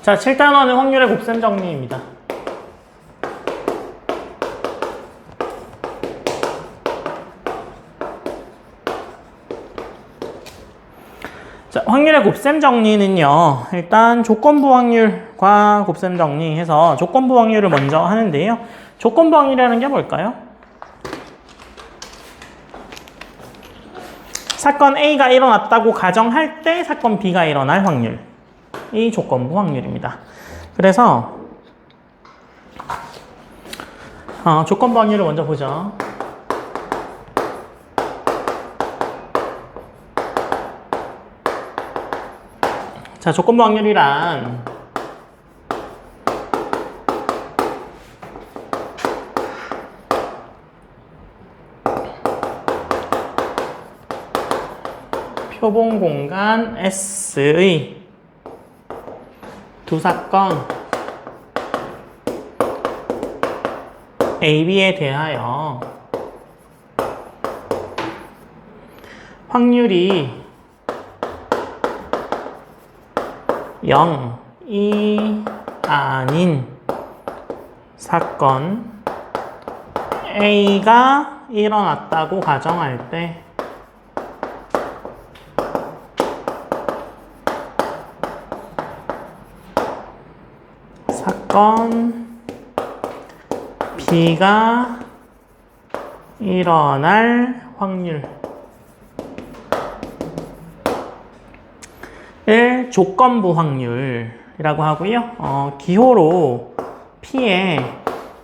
자, 7단원은 확률의 곱셈 정리입니다. 자, 확률의 곱셈 정리는요, 일단 조건부 확률과 곱셈 정리해서 조건부 확률을 먼저 하는데요. 조건부 확률이라는 게 뭘까요? 사건 A가 일어났다고 가정할 때 사건 B가 일어날 확률. 이 조건부 확률입니다. 그래서 조건부 확률을 먼저 보죠. 자, 조건부 확률이란 표본 공간 S의 두 사건 A, B에 대하여 확률이 0이 아닌 사건 A가 일어났다고 가정할 때 사건 B가 일어날 확률 을 조건부 확률이라고 하고요. 기호로 P의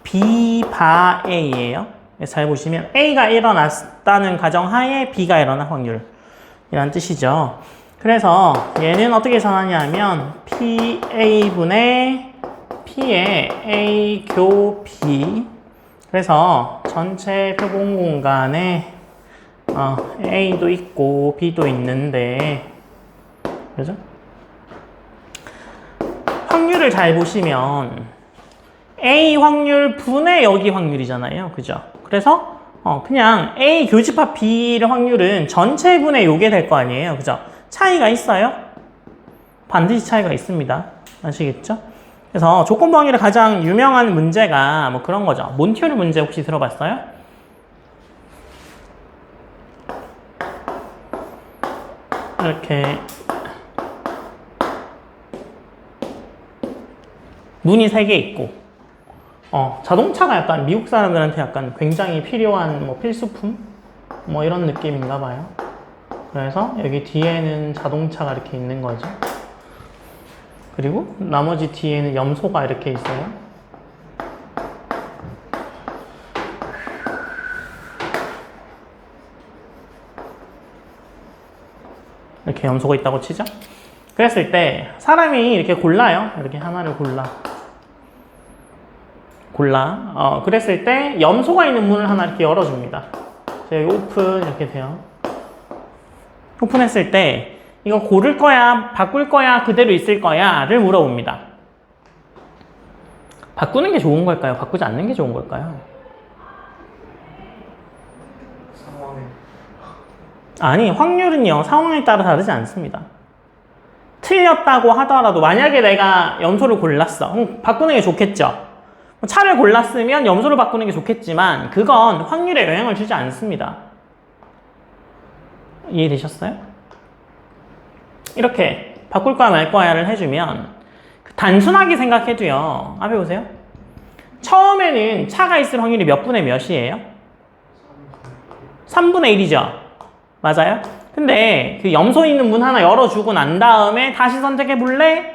B 바 A예요. 잘 보시면 A가 일어났다는 가정하에 B가 일어날 확률이란 뜻이죠. 그래서 얘는 어떻게 전하냐면 PA분의 P의 A 교 B. 그래서 전체 표본 공간에 A도 있고 B도 있는데, 그죠? 확률을 잘 보시면 A 확률 분의 여기 확률이잖아요. 그죠? 그래서 그냥 A 교집합 B의 확률은 전체 분의 요게 될 거 아니에요. 그죠? 차이가 있어요? 반드시 차이가 있습니다. 아시겠죠? 그래서 조건부 확률의 가장 유명한 문제가 뭐 그런 거죠. 몬티오르 문제 혹시 들어봤어요? 이렇게 문이 3개 있고, 자동차가 약간 미국 사람들한테 약간 굉장히 필요한 뭐 필수품? 뭐 이런 느낌인가 봐요. 그래서 여기 뒤에는 자동차가 이렇게 있는 거죠. 그리고 나머지 뒤에는 염소가 이렇게 있어요. 이렇게 염소가 있다고 치죠? 그랬을 때 사람이 이렇게 골라요. 이렇게 하나를 골라. 그랬을 때 염소가 있는 문을 하나 이렇게 열어줍니다. 여기 오픈 이렇게 돼요. 오픈했을 때 이거 고를 거야, 바꿀 거야, 그대로 있을 거야를 물어봅니다. 바꾸는 게 좋은 걸까요? 바꾸지 않는 게 좋은 걸까요? 아니, 확률은요, 상황에 따라 다르지 않습니다. 틀렸다고 하더라도 만약에 내가 염소를 골랐어. 바꾸는 게 좋겠죠? 차를 골랐으면 염소를 바꾸는 게 좋겠지만 그건 확률에 영향을 주지 않습니다. 이해되셨어요? 이렇게 바꿀 거야 말 거야를 해주면 단순하게 생각해도요. 앞에 보세요. 처음에는 차가 있을 확률이 몇 분의 몇이에요? 3분의 1이죠. 맞아요? 근데 그 염소 있는 문 하나 열어주고 난 다음에 다시 선택해 볼래?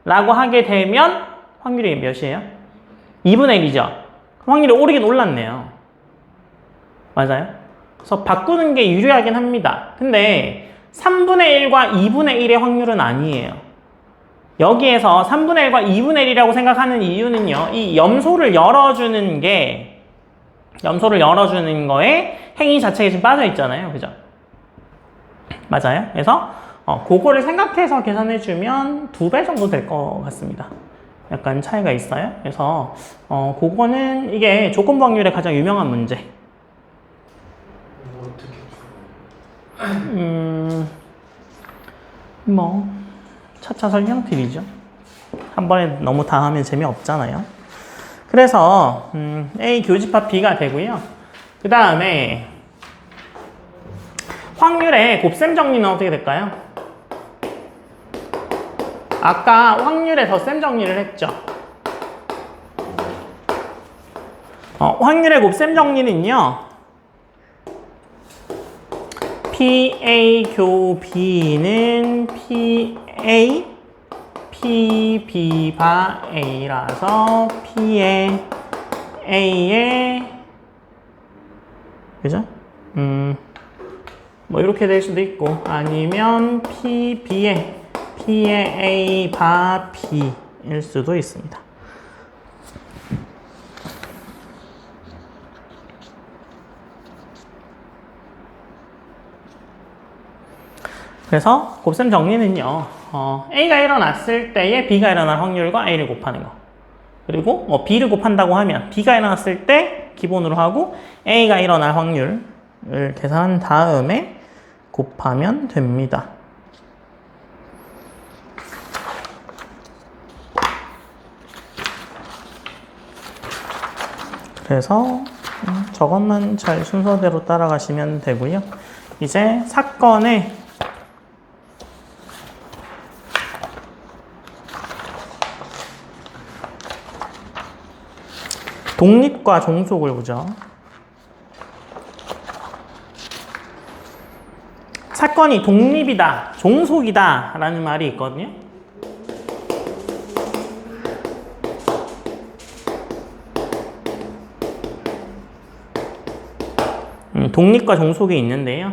라고 하게 되면 확률이 몇이에요? 2분의 1이죠. 확률이 오르긴 올랐네요. 맞아요? 그래서 바꾸는 게 유리하긴 합니다. 근데 3분의 1과 2분의 1의 확률은 아니에요. 여기에서 3분의 1과 2분의 1이라고 생각하는 이유는요. 이 염소를 열어주는 거에 행위 자체가 지금 빠져 있잖아요. 그죠? 맞아요? 그래서 그거를 생각해서 계산해주면 2배 정도 될 것 같습니다. 약간 차이가 있어요. 그래서 그거는 이게 조건부 확률의 가장 유명한 문제. 뭐 차차 설명드리죠. 한 번에 너무 다 하면 재미없잖아요. 그래서 A 교집합 B가 되고요. 그 다음에 확률의 곱셈 정리는 어떻게 될까요? 아까 확률의 덧셈 정리를 했죠. 확률의 곱셈 정리는요. PA 교 B는 PA, PB 바 A라서 P의 A의 그죠? 뭐 이렇게 될 수도 있고 아니면 PB의 A 바 B일 수도 있습니다. 그래서 곱셈 정리는요. A가 일어났을 때에 B가 일어날 확률과 A를 곱하는 거. 그리고 뭐 B를 곱한다고 하면 B가 일어났을 때 기본으로 하고 A가 일어날 확률을 계산한 다음에 곱하면 됩니다. 그래서 저것만 잘 순서대로 따라가시면 되고요. 이제 사건의 독립과 종속을 보죠. 사건이 독립이다, 종속이다 라는 말이 있거든요. 독립과 종속이 있는데요.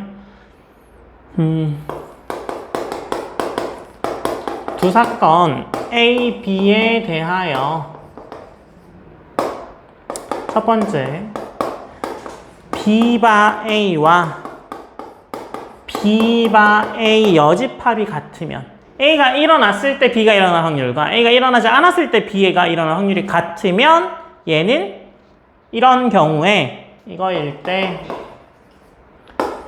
두 사건 A, B에 대하여 첫 번째 B 바 A와 B 바 A 여집합이 같으면 A가 일어났을 때 B가 일어날 확률과 A가 일어나지 않았을 때 B가 일어날 확률이 같으면 얘는 이런 경우에 이거일 때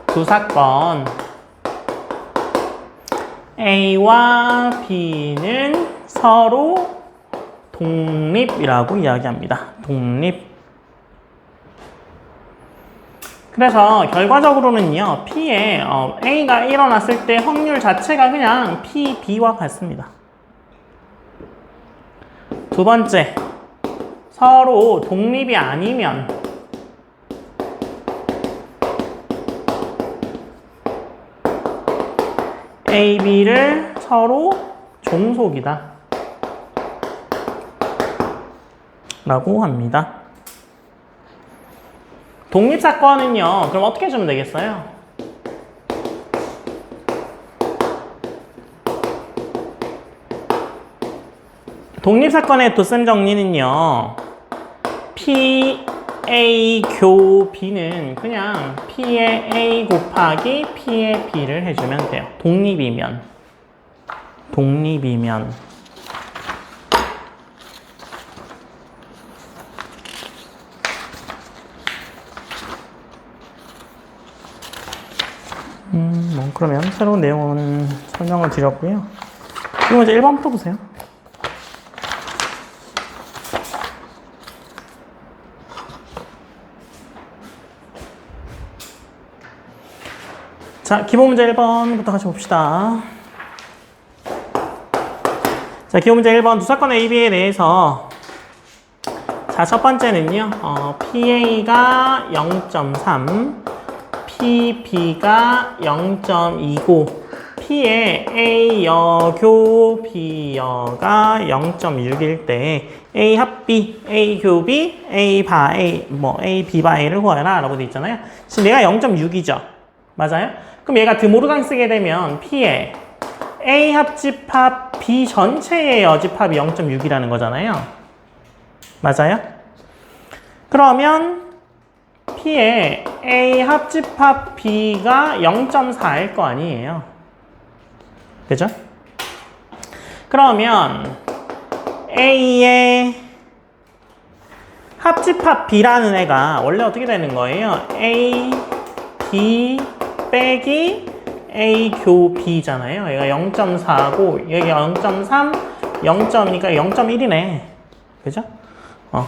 두 사건 A와 B는 서로 독립이라고 이야기합니다. 독립. 그래서 결과적으로는요, P에 A가 일어났을 때 확률 자체가 그냥 P, B와 같습니다. 두 번째, 서로 독립이 아니면 A, B를 서로 종속이다 라고 합니다. 독립사건은요, 그럼 어떻게 해주면 되겠어요? 독립사건의 덧셈 정리는요, P, A, 교, B는 그냥 P의 A 곱하기 P의 B를 해주면 돼요. 독립이면. 그러면 새로운 내용은 설명을 드렸고요. 그럼 이제 1번 풀어보세요. 자, 기본 문제 1번부터 같이 봅시다. 자, 기본 문제 1번 두 사건 AB에 대해서 자, 첫 번째는요. PA가 0.3 PB가 0.29 P의 A 여교 B 여가 0.6일 때 A 합 B, A 교 B, A 바 A, A B 바 A를 구하라 라고 돼 있잖아요. 지금 얘가 0.6이죠. 맞아요? 그럼 얘가 드모르강 쓰게 되면 P의 A 합집합 B 전체의 여집합이 0.6이라는 거잖아요. 맞아요? 그러면 P의 A 합집합 B가 0.4일 거 아니에요. 그죠? 그러면 A의 합집합 B라는 애가 원래 어떻게 되는 거예요? A, B 빼기 A 교 B잖아요. 얘가 0.4고 여기가 0.3, 0.2니까 0.1이네. 그죠?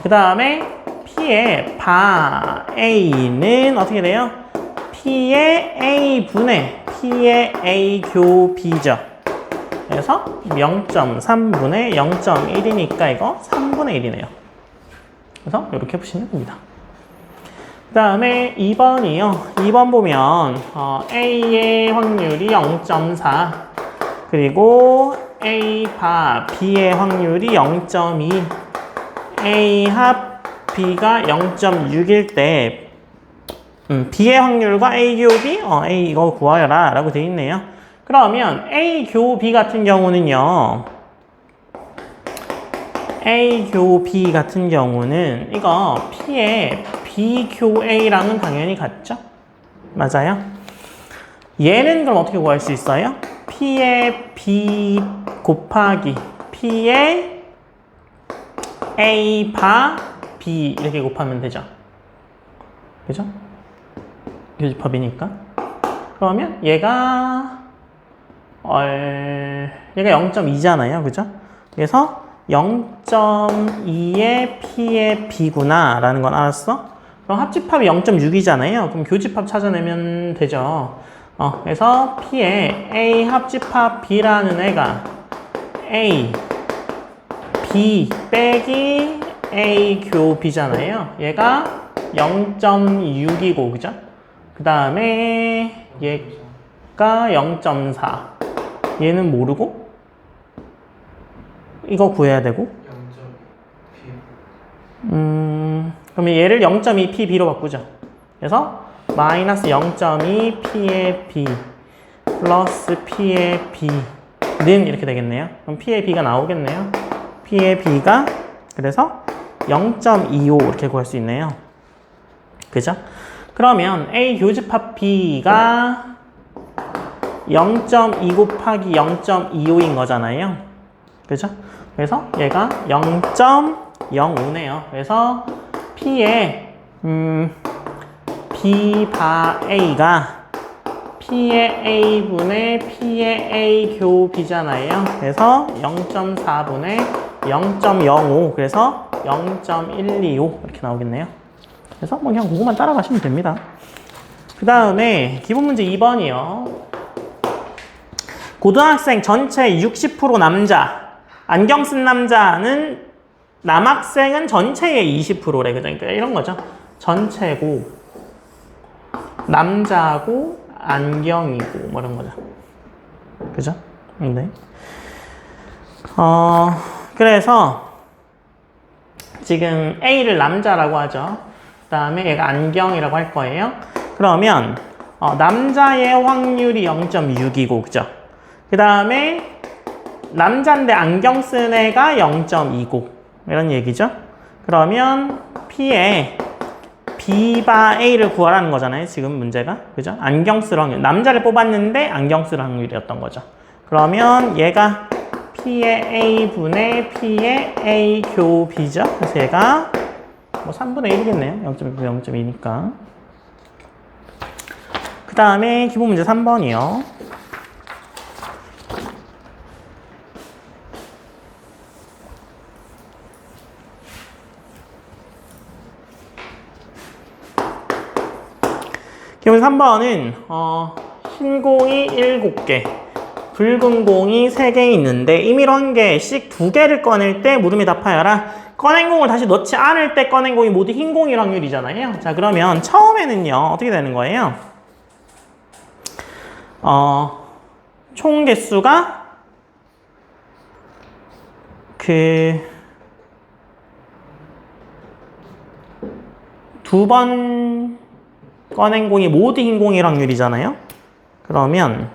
그 다음에 P의 바 A는 어떻게 돼요? P의 A분의 P의 A 교 B죠. 그래서 0.3분의 0.1이니까 이거 3분의 1이네요. 그래서 이렇게 푸시면 됩니다. 그 다음에 2번이요. 2번 보면 A의 확률이 0.4 그리고 A 바 B의 확률이 0.2 A 합 B가 0.6일 때 B의 확률과 A 교 B A 이거 구하여라 라고 되어 있네요. 그러면 A 교 B 같은 경우는요. A 교 B 같은 경우는 이거 P의 B 교 A랑은 당연히 같죠? 맞아요? 얘는 그럼 어떻게 구할 수 있어요? P의 B 곱하기 P의 A 바 B 이렇게 곱하면 되죠? 그죠? 교집합이니까. 그러면 얘가 0.2잖아요. 그죠? 그래서 0.2의 P의 B구나 라는 건 알았어? 그럼 합집합이 0.6이잖아요. 그럼 교집합 찾아내면 되죠. 그래서 P의 A 합집합 B라는 애가 A, B 빼기 A 교 B잖아요. 얘가 0.6이고, 그죠? 그 다음에 얘가 0.4. 얘는 모르고 이거 구해야 되고 0.2 그러면 얘를 0.2pb로 바꾸죠. 그래서 마이너스 0.2 p의 b 플러스 p의 b는 이렇게 되겠네요. 그럼 p의 b가 나오겠네요. p의 b가 그래서 0.25 이렇게 구할 수 있네요. 그죠? 그러면 a 교집합 b가 0.2 곱하기 0.25인 거잖아요. 그죠? 그래서 얘가 0.05네요. 그래서 P의 B 바 A가 P의 A분의 P의 A 교 B잖아요. 그래서 0.4분의 0.05 그래서 0.125 이렇게 나오겠네요. 그래서 뭐 그냥 그거만 따라가시면 됩니다. 그 다음에 기본 문제 2번이요. 고등학생 전체 60% 남자, 안경 쓴 남자는 남학생은 전체의 20%래. 그러니까 이런 거죠. 전체고, 남자고, 안경이고, 뭐 이런 거죠. 그죠? 네. 그래서 지금 A를 남자라고 하죠. 그 다음에 얘가 안경이라고 할 거예요. 그러면 남자의 확률이 0.6이고, 그죠? 그 다음에 남자인데 안경 쓴 애가 0.29 이런 얘기죠. 그러면 P의 B 바 A를 구하라는 거잖아요. 지금 문제가. 그죠? 안경 쓸 확률. 남자를 뽑았는데 안경 쓸 확률이었던 거죠. 그러면 얘가 P의 A분의 P의 A 교 B죠. 그래서 얘가 뭐 3분의 1이겠네요. 0.2, 0.2니까. 그 다음에 기본 문제 3번이요. 기본 3번은 흰 공이 7개, 붉은 공이 3개 있는데 임의로 1개씩 2개를 꺼낼 때 물음에 답하여라. 꺼낸 공을 다시 넣지 않을 때 꺼낸 공이 모두 흰 공일 확률이잖아요. 자, 그러면 처음에는요 어떻게 되는 거예요? 총 개수가 두 번 꺼낸 공이 모두 흰 공일 확률이잖아요. 그러면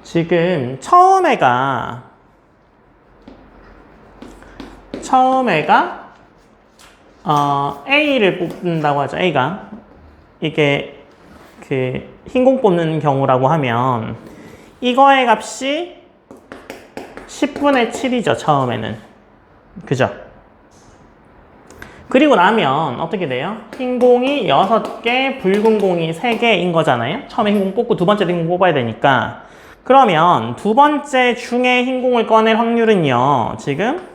지금 처음 애가 A를 뽑는다고 하죠. A가 이게 흰공 뽑는 경우라고 하면 이거의 값이 10분의 7이죠. 처음에는. 그죠? 그리고 나면 어떻게 돼요? 흰 공이 6개, 붉은 공이 3개인 거잖아요. 처음에 흰 공 뽑고 두 번째 흰 공 뽑아야 되니까. 그러면 두 번째 중에 흰 공을 꺼낼 확률은요. 지금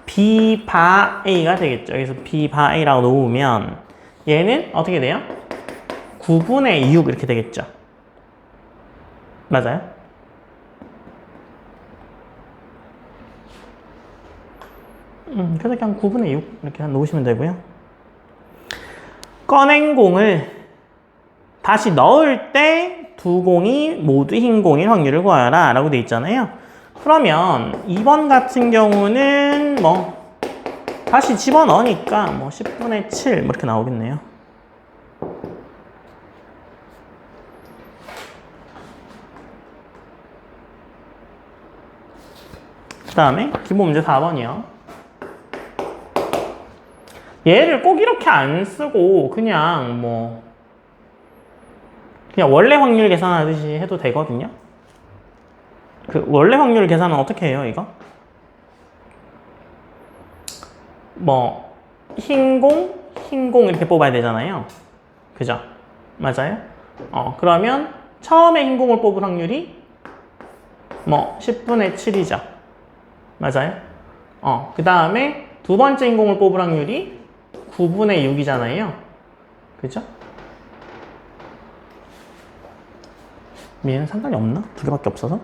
B 바 A가 되겠죠. 여기서 B 바 A라고 놓으면 얘는 어떻게 돼요? 9분의 6 이렇게 되겠죠. 맞아요? 그래서 그냥 9분의 6 이렇게 놓으시면 되고요. 꺼낸 공을 다시 넣을 때 두 공이 모두 흰 공일 확률을 구하라 라고 되어 있잖아요. 그러면 2번 같은 경우는 뭐 다시 집어넣으니까 뭐 10분의 7 뭐 이렇게 나오겠네요. 그 다음에 기본 문제 4번이요. 얘를 꼭 이렇게 안 쓰고 그냥 원래 확률 계산하듯이 해도 되거든요. 그 원래 확률 계산은 어떻게 해요, 이거? 흰 공 이렇게 뽑아야 되잖아요. 그죠? 맞아요? 그러면 처음에 흰 공을 뽑을 확률이 10분의 7이죠. 맞아요? 그 다음에 두 번째 흰 공을 뽑을 확률이 9분의 6이잖아요. 그죠? 얘는 상관이 없나? 두 개밖에 없어서?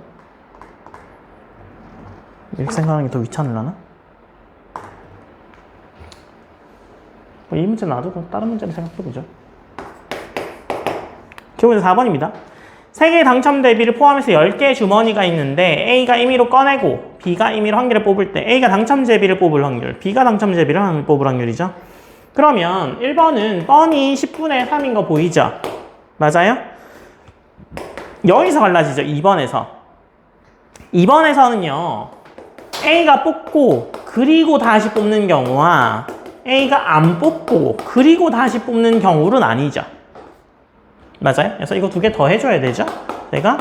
이렇게 생각하는 게 더 귀찮으려나? 이 문제 놔두고 다른 문제를 생각해보죠. 기본 문제 4번입니다. 3개의 당첨 대비를 포함해서 10개의 주머니가 있는데 A가 임의로 꺼내고 B가 임의로 한 개를 뽑을 때 A가 당첨 제비를 뽑을 확률, B가 당첨 제비를 뽑을 확률이죠. 그러면 1번은 뻔히 10분의 3인 거 보이죠? 맞아요? 여기서 갈라지죠. 2번에서. 2번에서는요. A가 뽑고 그리고 다시 뽑는 경우와 A가 안 뽑고 그리고 다시 뽑는 경우는 아니죠. 맞아요? 그래서 이거 두 개 더 해줘야 되죠. 얘가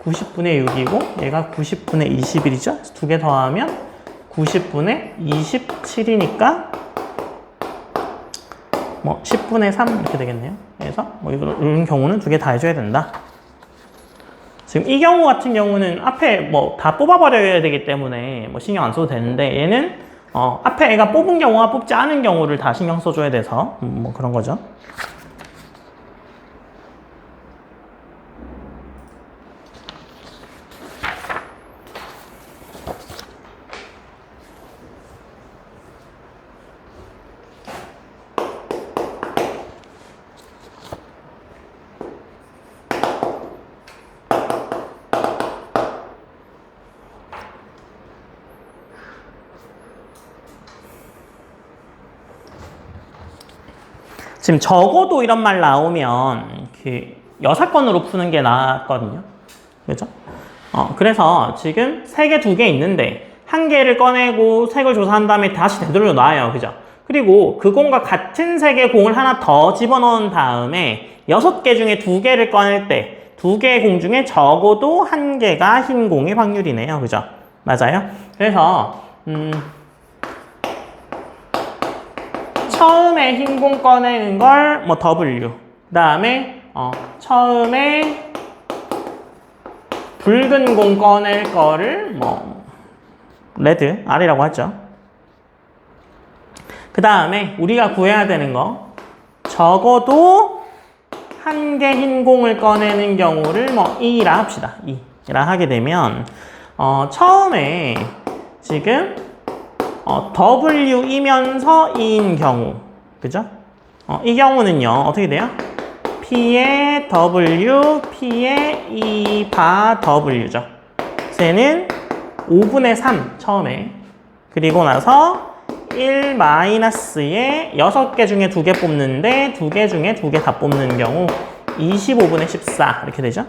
90분의 6이고 얘가 90분의 21이죠. 두 개 더하면 90분의 27이니까 10분의 3 이렇게 되겠네요. 그래서 이런 경우는 두 개 다 해줘야 된다. 지금 이 경우 같은 경우는 앞에 다 뽑아버려야 되기 때문에 신경 안 써도 되는데 얘는 앞에 애가 뽑은 경우와 뽑지 않은 경우를 다 신경 써줘야 돼서 그런 거죠. 지금 적어도 이런 말 나오면 여사건으로 푸는 게 낫거든요. 그죠? 그래서 지금 3개, 2개 있는데 한 개를 꺼내고 색을 조사한 다음에 다시 되돌려 놔요. 그죠? 그리고 그 공과 같은 색의 공을 하나 더 집어넣은 다음에 6개 중에 2개를 꺼낼 때 2개의 공 중에 적어도 1개가 흰 공의 확률이네요. 그죠? 맞아요? 그래서 처음에 흰 공 꺼내는 걸 W, 그 다음에 처음에 붉은 공 꺼낼 거를 레드, R이라고 하죠. 그 다음에 우리가 구해야 되는 거 적어도 1개 흰 공을 꺼내는 경우를 E라 합시다. E라 하게 되면 처음에 지금 W이면서 E인 경우, 그죠? 이 경우는요, 어떻게 돼요? P의 W, P의 E 바 W죠. 쟤는 5분의 3 처음에. 그리고 나서 1 마이너스에 6개 중에 2개 뽑는데 2개 중에 2개 다 뽑는 경우 25분의 14 이렇게 되죠.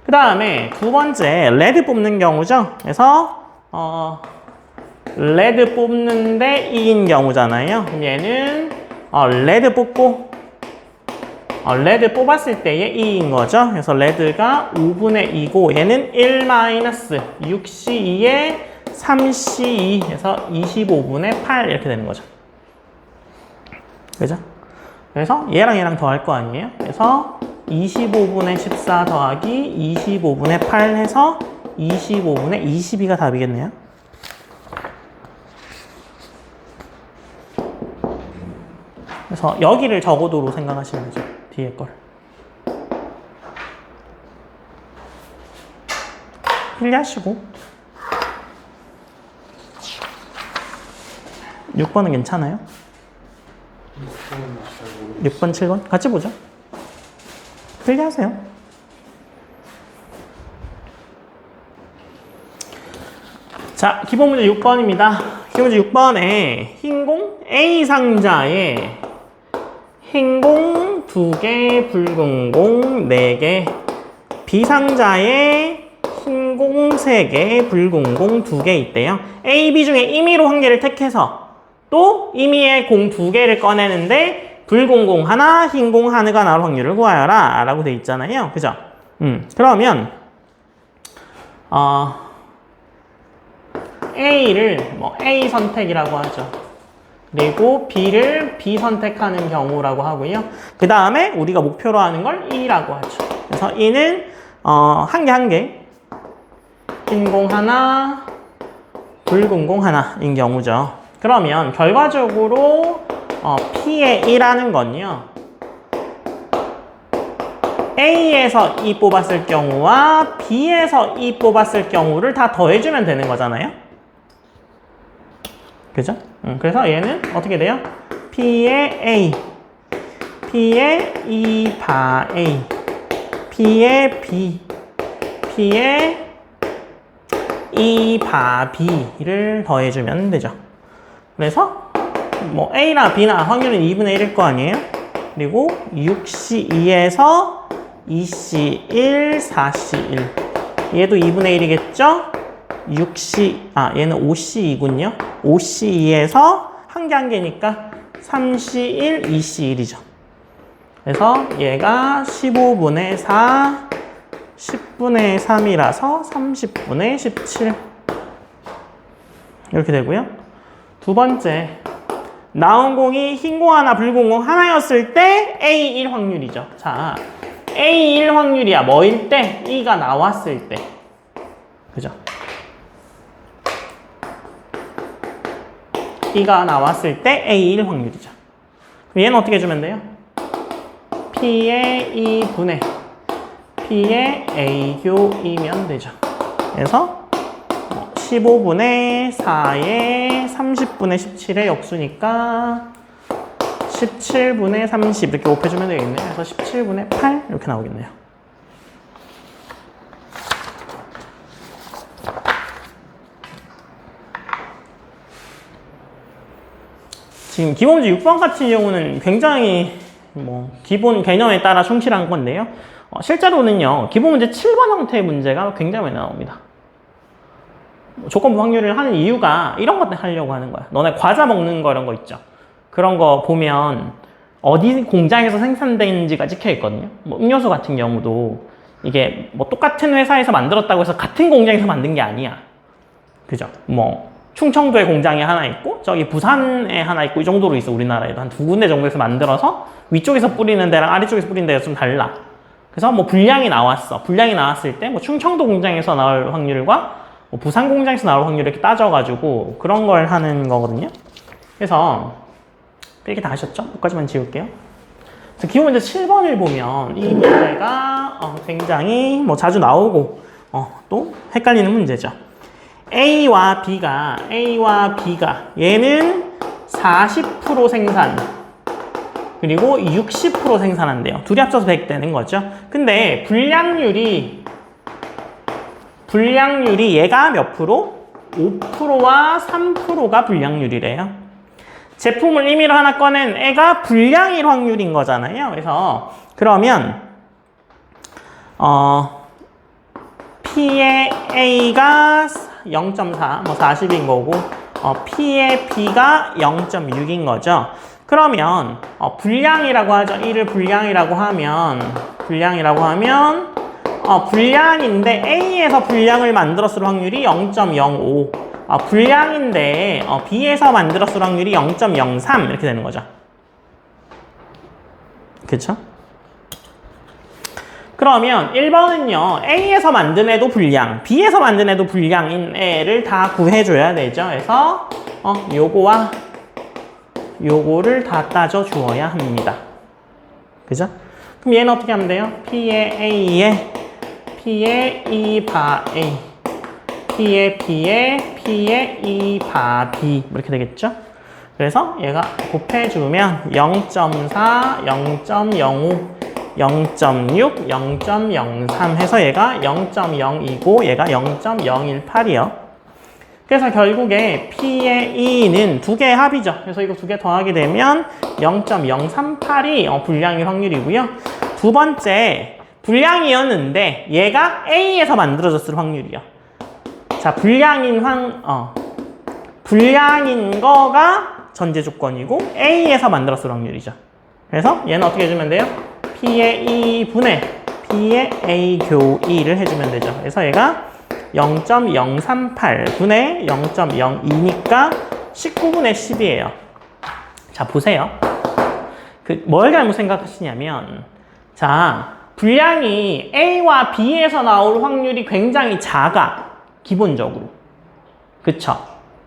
그 다음에 두 번째 레드 뽑는 경우죠. 그래서 레드 뽑는데 2인 경우잖아요. 그럼 얘는 레드 뽑고 레드 뽑았을 때의 2인 거죠. 그래서 레드가 5분의 2고 얘는 1 마이너스 6C2에 3C2 해서 25분의 8 이렇게 되는 거죠. 그죠? 그래서 얘랑 더 할 거 아니에요? 그래서 25분의 14 더하기 25분의 8 해서 25분의 22가 답이겠네요. 그래서 여기를 적어도로 생각하시면 되죠. 뒤에 걸. 필기하시고 6번은 괜찮아요? 6번, 7번? 같이 보죠. 필기하세요. 자, 기본 문제 6번입니다. 기본 문제 6번에 흰공 A 상자에 흰공 2개, 붉은 공 4개, B 상자에 흰공 3개, 붉은 공 2개 있대요. A, B 중에 임의로 한 개를 택해서 또 임의의 공 2개를 꺼내는데 붉은 공 하나, 흰 공 하나가 나올 확률을 구하여라 라고 돼 있잖아요. 그죠? 그러면 A를 뭐 A 선택이라고 하죠. 그리고 B를 B 선택하는 경우라고 하고요. 그 다음에 우리가 목표로 하는 걸 E라고 하죠. 그래서 E는 한 개 흰 공 하나, 붉은 공 하나인 경우죠. 그러면 결과적으로 P의 1라는 건요. A에서 2 뽑았을 경우와 B에서 2 뽑았을 경우를 다 더해주면 되는 거잖아요. 그죠? 그래서 얘는 어떻게 돼요? P의 A, P의 2바 A, P의 B, P의 2바 B를 더해주면 되죠. 그래서 뭐 A나 B나 확률은 2분의 1일 거 아니에요? 그리고 6C2에서 2C1, 4C1. 얘도 2분의 1이겠죠? 얘는 5C2군요. 5C2에서 한 개니까 3C1, 2C1이죠. 그래서 얘가 15분의 4, 10분의 3이라서 30분의 17. 이렇게 되고요. 두 번째, 나온 공이 흰 공 하나, 붉은 공 하나였을 때 A1 확률이죠. 자, A1 확률이야. 뭐일 때? E가 나왔을 때. 그죠? E가 나왔을 때 A1 확률이죠. 그럼 얘는 어떻게 해주면 돼요? P의 2분의 P의 A교이면 되죠. 그래서 15분의 4에 30분의 17의 역수니까 17분의 30 이렇게 곱해주면 되겠네요. 그래서 17분의 8 이렇게 나오겠네요. 지금 기본 문제 6번 같은 경우는 굉장히 기본 개념에 따라 충실한 건데요. 실제로는요, 기본 문제 7번 형태의 문제가 굉장히 많이 나옵니다. 조건부 확률을 하는 이유가 이런 것들 하려고 하는 거야. 너네 과자 먹는 거 이런 거 있죠. 그런 거 보면 어디 공장에서 생산된지가 찍혀 있거든요. 뭐 음료수 같은 경우도 이게 뭐 똑같은 회사에서 만들었다고 해서 같은 공장에서 만든 게 아니야. 그죠? 뭐 충청도에 공장이 하나 있고 저기 부산에 하나 있고 이 정도로 있어. 우리나라에도 한 2군데 정도에서 만들어서 위쪽에서 뿌리는 데랑 아래쪽에서 뿌리는 데가 좀 달라. 그래서 뭐 분량이 나왔어. 분량이 나왔을 때 뭐 충청도 공장에서 나올 확률과 뭐 부산 공장에서 나올 확률 이렇게 따져가지고 그런 걸 하는 거거든요. 그래서 이렇게 다 하셨죠? 여기까지만 지울게요. 그래서 기본 문제 7번을 보면 이 문제가 굉장히 뭐 자주 나오고 또 헷갈리는 문제죠. A와 B가 얘는 40% 생산 그리고 60% 생산한대요. 둘이 합쳐서 100 되는 거죠. 근데 분량률이 얘가 몇 프로? 5%와 3%가 분량률이래요. 제품을 임의로 하나 꺼낸 애가 분량일 확률인 거잖아요. 그래서 그러면 P의 A가 0.4, 뭐 40인 거고 P의 B가 0.6인 거죠. 그러면 분량이라고 하죠. 이를 분량이라고 하면 분량인데 A에서 분량을 만들었을 확률이 0.05. 분량인데 B에서 만들었을 확률이 0.03 이렇게 되는 거죠. 그쵸? 그러면 1번은요. A에서 만든 애도 불량, B에서 만든 애도 불량인 애를 다 구해줘야 되죠. 그래서 요거와 요거를 다 따져 주어야 합니다. 그죠? 그럼 얘는 어떻게 하면 돼요? P의 A에 P의 E 바 A, P의 B에 P의 E 바 B 이렇게 되겠죠? 그래서 얘가 곱해주면 0.4, 0.05, 0.6, 0.03 해서 얘가 0.0이고 얘가 0.018이요. 그래서 결국에 P의 E는 두 개의 합이죠. 그래서 이거 두 개 더하게 되면 0.038이 불량일 확률이고요. 두 번째, 불량이었는데 얘가 A에서 만들어졌을 확률이요. 자, 불량인 거가 전제 조건이고 A에서 만들었을 확률이죠. 그래서 얘는 어떻게 해주면 돼요? P의 E 분의 P의 A 교 2를 해주면 되죠. 그래서 얘가 0.038 분의 0.02니까 19분의 10이에요. 자, 보세요. 뭘 잘못 생각하시냐면, 자, 불량이 A와 B에서 나올 확률이 굉장히 작아. 기본적으로. 그쵸?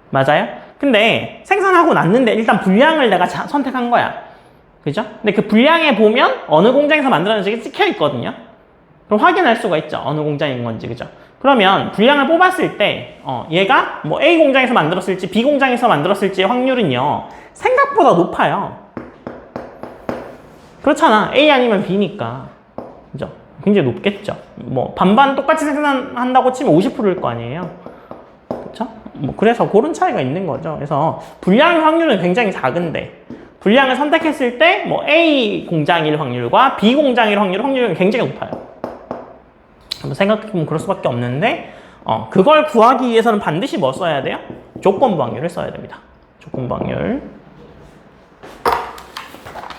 맞아요? 근데 생산하고 났는데 일단 불량을 내가 선택한 거야. 그죠? 근데 그 불량에 보면 어느 공장에서 만들어졌는지 찍혀 있거든요. 그럼 확인할 수가 있죠. 어느 공장인 건지. 그죠? 그러면 불량을 뽑았을 때 얘가 뭐 A 공장에서 만들었을지 B 공장에서 만들었을지의 확률은요. 생각보다 높아요. 그렇잖아. A 아니면 B니까. 그죠? 굉장히 높겠죠. 뭐 반반 똑같이 생산한다고 치면 50%일 거 아니에요. 그렇죠? 뭐 그래서 그런 차이가 있는 거죠. 그래서 불량 확률은 굉장히 작은데 불량을 선택했을 때 뭐 A 공장일 확률과 B 공장일 확률은 굉장히 높아요. 한번 생각해보면 그럴 수밖에 없는데 그걸 구하기 위해서는 반드시 뭐 써야 돼요? 조건부 확률을 써야 됩니다. 조건부 확률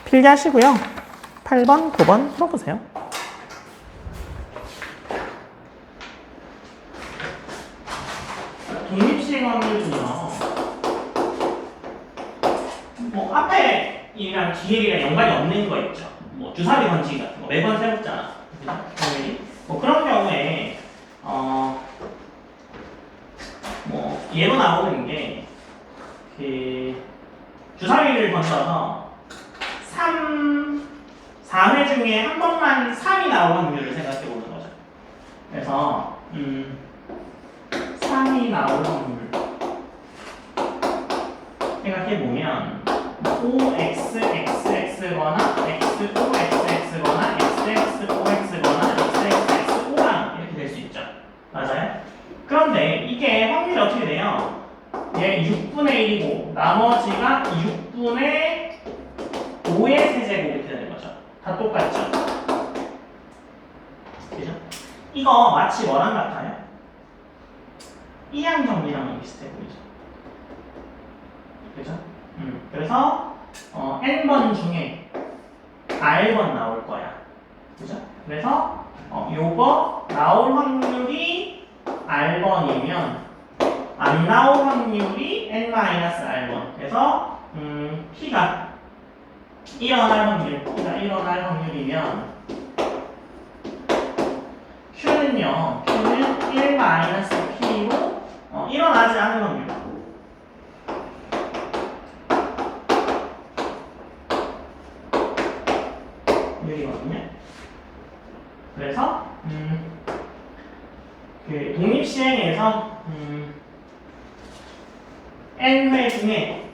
필기하시고요. 8번, 9번 풀어보세요. 독립시행 확률은요. 뭐 앞에 이랑 뒤에랑 연관이 없는 거 있죠. 뭐 주사위 번지기 같은 거 매번 세웠잖아. 뭐 그런 경우에 뭐 예로 나오는 게 주사위를 던져서 4회 중에 한 번만 3이 나올 확률을 생각해 보는 거죠. 그래서 3이 나올 확률 생각해 보면 OXXX거나 XOXX거나 XXOX거나 XXXO랑 이렇게 될 수 있죠. 맞아요? 그런데 이게 확률이 어떻게 돼요? 얘 6분의 1이고 나머지가 6분의 5의 세제곱 이렇게 되는 거죠. 다 똑같죠? 그죠? 이거 마치 뭐랑 같아요? 이항 정리랑 비슷해 보이죠? 그죠? 그래서 n번 중에 r번 나올 거야. 그죠? 그래서 요거 나올 확률이 r번이면 안 나올 확률이 n-r번. 그래서 p가 일어날 확률이면 q는요. q는 1-p로 일어나지 않을 확률. 이거든요. 그래서 그 독립시행에서 n회 중에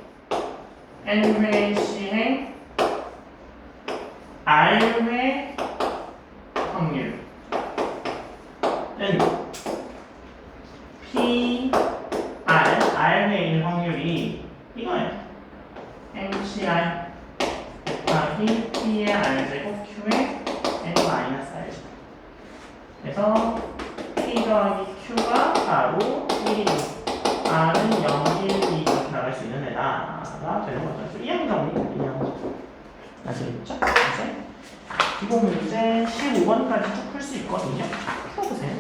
n회 시행 r회 확률은 r회일 확률이 이거예요. mcr 곱하기 p의 r제곱 q의 n-r제곱. 그래서 p 더하기 q가 바로 1이고 r은 0, 1, 2 이렇게 나갈 수 있는 애다가 되는 거죠. 그래서 이항정리. 아시겠죠? 이제 기본 문제 15번까지 쭉 풀 수 있거든요. 풀어보세요.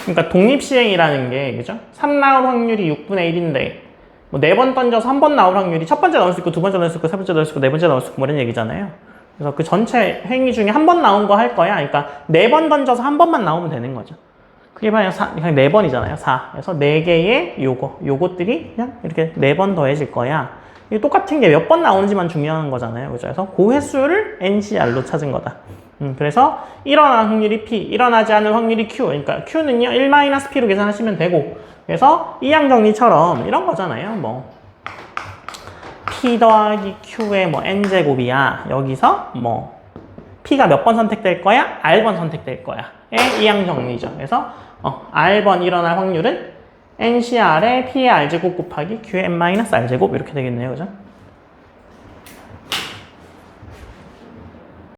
그러니까 독립시행이라는 게, 그죠? 3 나올 확률이 6분의 1인데, 뭐 4번 던져서 한 번 나올 확률이 첫 번째 나올 수 있고, 두 번째 나올 수 있고, 세 번째 나올 수 있고, 네 번째 나올 수 있고, 뭐 이런 얘기잖아요. 그래서 그 전체 행위 중에 한 번 나온 거 할 거야. 그러니까 4번 던져서 한 번만 나오면 되는 거죠. 그게 그냥 4번이잖아요. 4. 그래서 4개의 요것들이 그냥 이렇게 4번 더해질 거야. 이게 똑같은 게 몇 번 나오는지만 중요한 거잖아요. 그죠? 그래서 그 횟수를 NCR로 찾은 거다. 그래서 일어날 확률이 P, 일어나지 않을 확률이 Q. 그러니까 Q는요, 1-P로 계산하시면 되고. 그래서 이항 정리처럼 이런 거잖아요. 뭐 P 더하기 Q의 뭐 N제곱이야. 여기서 뭐 P가 몇 번 선택될 거야? R번 선택될 거야. 이항 정리죠. 그래서 R번 일어날 확률은 NCR의 P의 R제곱 곱하기 Q의 N-R제곱 이렇게 되겠네요. 그죠?